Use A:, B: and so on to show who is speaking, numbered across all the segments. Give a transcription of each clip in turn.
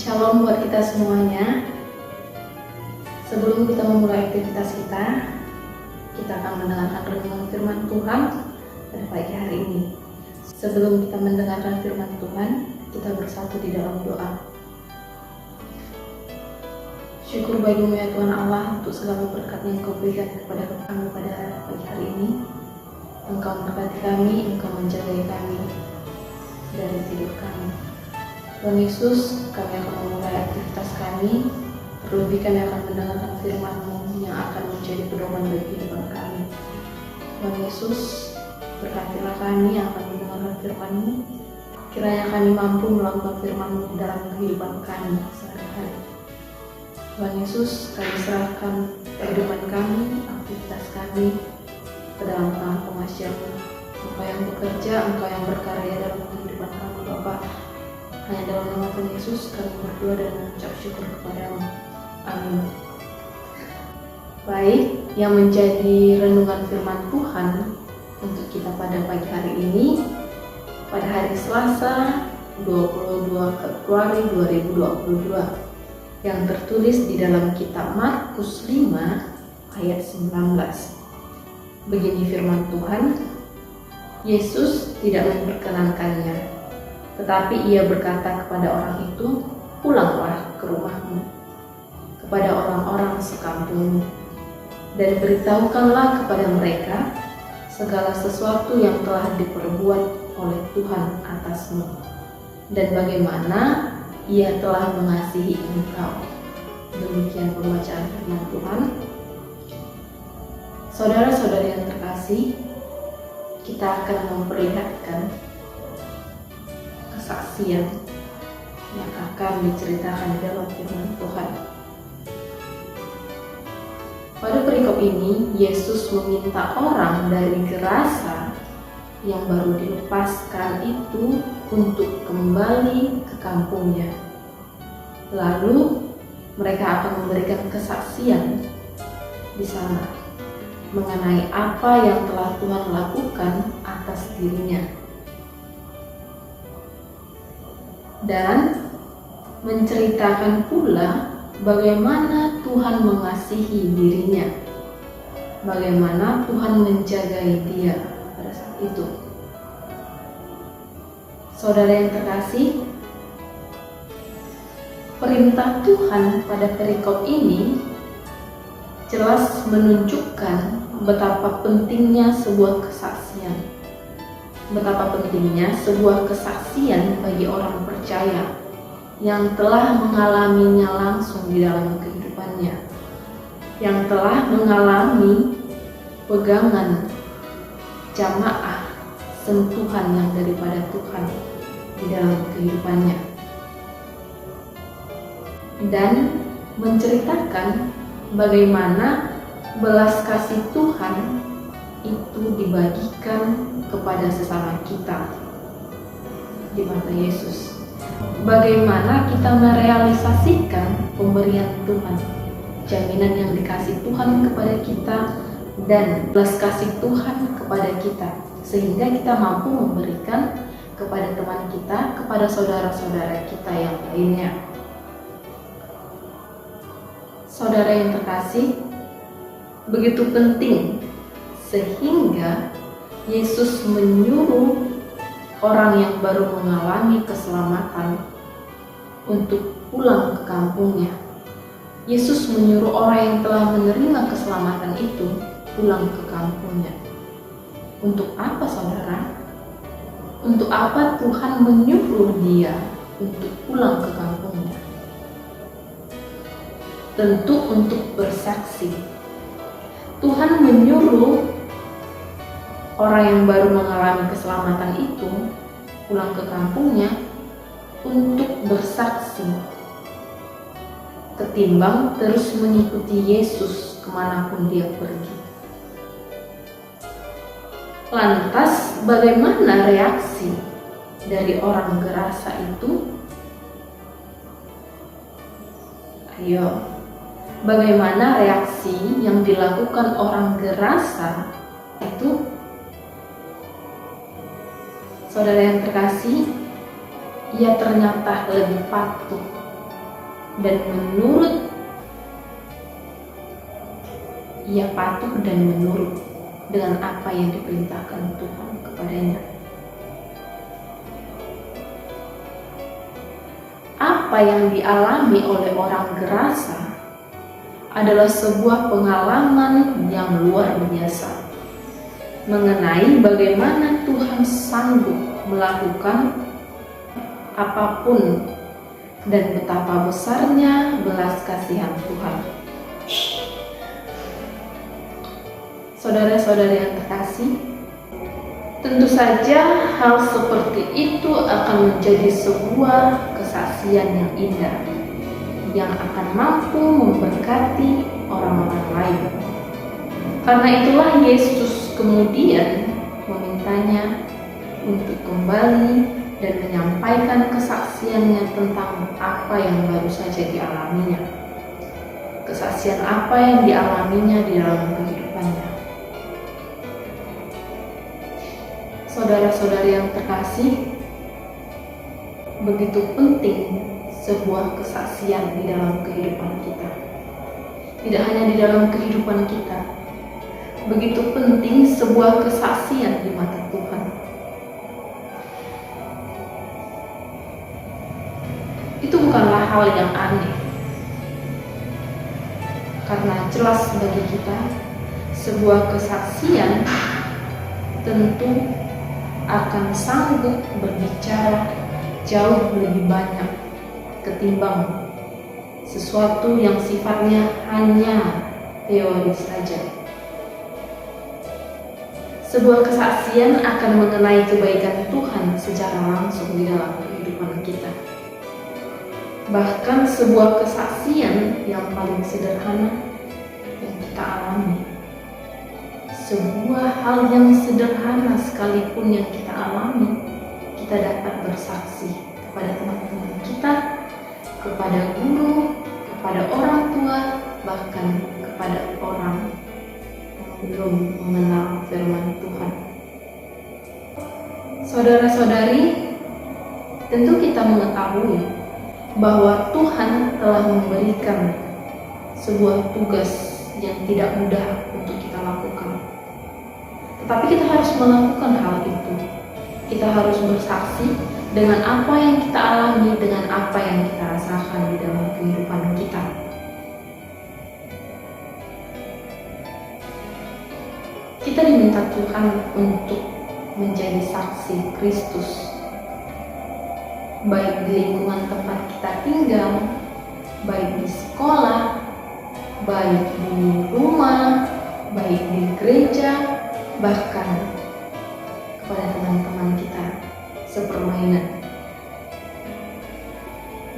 A: Shalom buat kita semuanya. Sebelum kita memulai aktivitas kita akan mendengarkan renungan firman Tuhan pada pagi hari ini. Sebelum kita mendengarkan firman Tuhan, kita bersatu di dalam doa. Syukur bagimu ya Tuhan Allah untuk segala berkat yang Kau berikan kepada kami pada pagi hari ini. Engkau memberkati kami, Engkau menjaga kami dari tidur kami. Tuhan Yesus, kami akan memulai aktivitas kami. Terlebih kami akan mendengarkan firman-Mu yang akan menjadi pedoman bagi kehidupan kami. Tuhan Yesus, berkatilah kami yang akan mendengarkan firman-Mu. Kiranya kami mampu melakukan firman-Mu dalam kehidupan kami sehari-hari. Tuhan Yesus, kami serahkan kehidupan kami, aktivitas kami ke dalam tangan pengasih-Mu. Engkau yang bekerja, Engkau yang berkarya dalam kehidupan kami, Bapa. Hanya dalam nama Tuhan Yesus kami berdoa dan mengucap syukur kepada-Mu. Amin. Baik, yang menjadi renungan firman Tuhan untuk kita pada pagi hari ini, pada hari Selasa 22 Februari 2022, yang tertulis di dalam kitab Markus 5 ayat 19. Begini firman Tuhan, Yesus tidak memperkenankannya, tetapi ia berkata kepada orang itu, pulanglah ke rumahmu, kepada orang-orang sekampungmu, dan beritahukanlah kepada mereka segala sesuatu yang telah diperbuat oleh Tuhan atasmu, dan bagaimana ia telah mengasihi engkau. Demikian pembacaan firman Tuhan. Saudara-saudari yang terkasih, kita akan memperlihatkan kesaksian yang akan diceritakan di dalam firman Tuhan. Pada perikop ini, Yesus meminta orang dari Gerasa yang baru dilepaskan itu untuk kembali ke kampungnya. Lalu mereka akan memberikan kesaksian di sana mengenai apa yang telah Tuhan lakukan atas dirinya, dan menceritakan pula bagaimana Tuhan mengasihi dirinya, bagaimana Tuhan menjagai dia pada saat itu. Saudara yang terkasih, perintah Tuhan pada perikop ini jelas menunjukkan betapa pentingnya sebuah kesaksian. Betapa pentingnya sebuah kesaksian bagi orang percaya yang telah mengalaminya langsung di dalam kehidupannya, yang telah mengalami pegangan jamaah sentuhan yang daripada Tuhan di dalam kehidupannya, dan menceritakan bagaimana belas kasih Tuhan itu dibagikan kepada sesama kita di mata Yesus. Bagaimana kita merealisasikan pemberian Tuhan, jaminan yang dikasih Tuhan kepada kita, dan belas kasih Tuhan kepada kita, sehingga kita mampu memberikan kepada teman kita, kepada saudara-saudara kita yang lainnya. Saudara yang terkasih, begitu penting sehingga Yesus menyuruh orang yang baru mengalami keselamatan untuk pulang ke kampungnya. Yesus menyuruh orang yang telah menerima keselamatan itu pulang ke kampungnya. Untuk apa, saudara? Untuk apa Tuhan menyuruh dia untuk pulang ke kampungnya? Tentu untuk bersaksi. Tuhan menyuruh orang yang baru mengalami keselamatan itu pulang ke kampungnya untuk bersaksi, ketimbang terus mengikuti Yesus kemanapun dia pergi. Lantas bagaimana reaksi dari orang Gerasa itu? Ayo, bagaimana reaksi yang dilakukan orang Gerasa itu? Saudara yang terkasih, ia ternyata lebih patuh dan menurut, ia patuh dan menurut dengan apa yang diperintahkan Tuhan kepadanya. Apa yang dialami oleh orang Gerasa adalah sebuah pengalaman yang luar biasa mengenai bagaimana Tuhan sanggup melakukan apapun dan betapa besarnya belas kasihan Tuhan. Saudara-saudara yang terkasih, tentu saja hal seperti itu akan menjadi sebuah kesaksian yang indah yang akan mampu memberkati orang-orang lain. Karena itulah Yesus kemudian memintanya untuk kembali dan menyampaikan kesaksiannya tentang apa yang baru saja dialaminya. Kesaksian apa yang dialaminya di dalam kehidupannya. Saudara-saudari yang terkasih, begitu penting sebuah kesaksian di dalam kehidupan kita. Tidak hanya di dalam kehidupan kita, begitu penting sebuah kesaksian di mata Tuhan. Itu bukanlah hal yang aneh, karena jelas bagi kita sebuah kesaksian tentu akan sanggup berbicara jauh lebih banyak ketimbang sesuatu yang sifatnya hanya teori saja. Sebuah kesaksian akan mengenai kebaikan Tuhan secara langsung di dalam kehidupan kita. Bahkan sebuah kesaksian yang paling sederhana yang kita alami, sebuah hal yang sederhana sekalipun yang kita alami, kita dapat bersaksi kepada teman-teman kita, kepada guru, kepada orang tua, bahkan kepada orang yang belum mengenal firman Tuhan. Saudara-saudari, tentu kita mengetahui bahwa Tuhan telah memberikan sebuah tugas yang tidak mudah untuk kita lakukan. Tetapi kita harus melakukan hal itu. Kita harus bersaksi dengan apa yang kita alami, dengan apa yang kita rasakan di dalam kehidupan kita. Kita diminta Tuhan untuk menjadi saksi Kristus, baik di lingkungan tempat kita tinggal, baik di sekolah, baik di rumah, baik di gereja, bahkan kepada teman-teman kita sepermainan.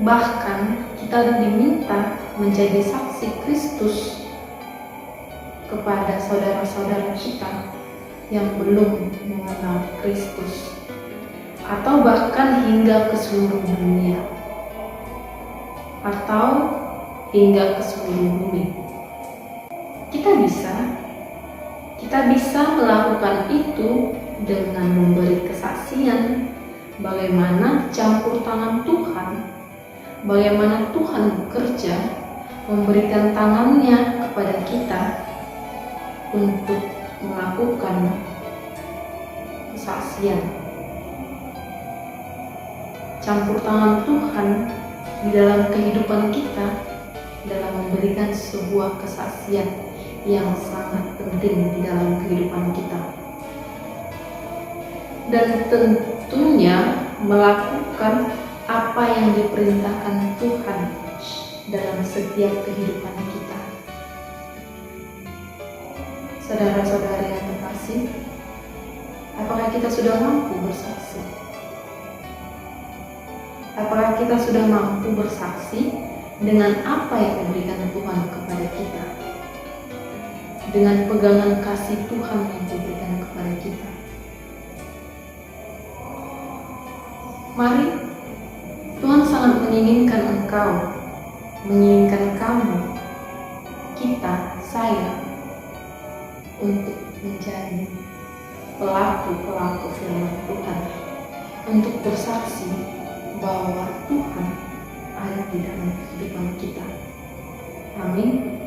A: Bahkan kita diminta menjadi saksi Kristus kepada saudara-saudara kita yang belum mengenal Kristus, atau bahkan hingga ke seluruh dunia, atau hingga ke seluruh bumi. Kita bisa melakukan itu dengan memberi kesaksian bagaimana campur tangan Tuhan, bagaimana Tuhan bekerja, memberikan tangannya kepada kita untuk melakukan kesaksian. Campur tangan Tuhan di dalam kehidupan kita dalam memberikan sebuah kesaksian yang sangat penting di dalam kehidupan kita. Dan tentunya melakukan apa yang diperintahkan Tuhan dalam setiap kehidupan kita. Saudara-saudara yang terkasih, apakah kita sudah mampu bersaksi? Apakah kita sudah mampu bersaksi dengan apa yang diberikan Tuhan kepada kita? Dengan pegangan kasih Tuhan yang diberikan kepada kita. Mari, Tuhan sangat menginginkan engkau, menginginkan kamu, kita, saya, untuk menjadi pelaku-pelaku firman Tuhan, untuk bersaksi bahwa Tuhan ada di dalam kehidupan kita. Amin.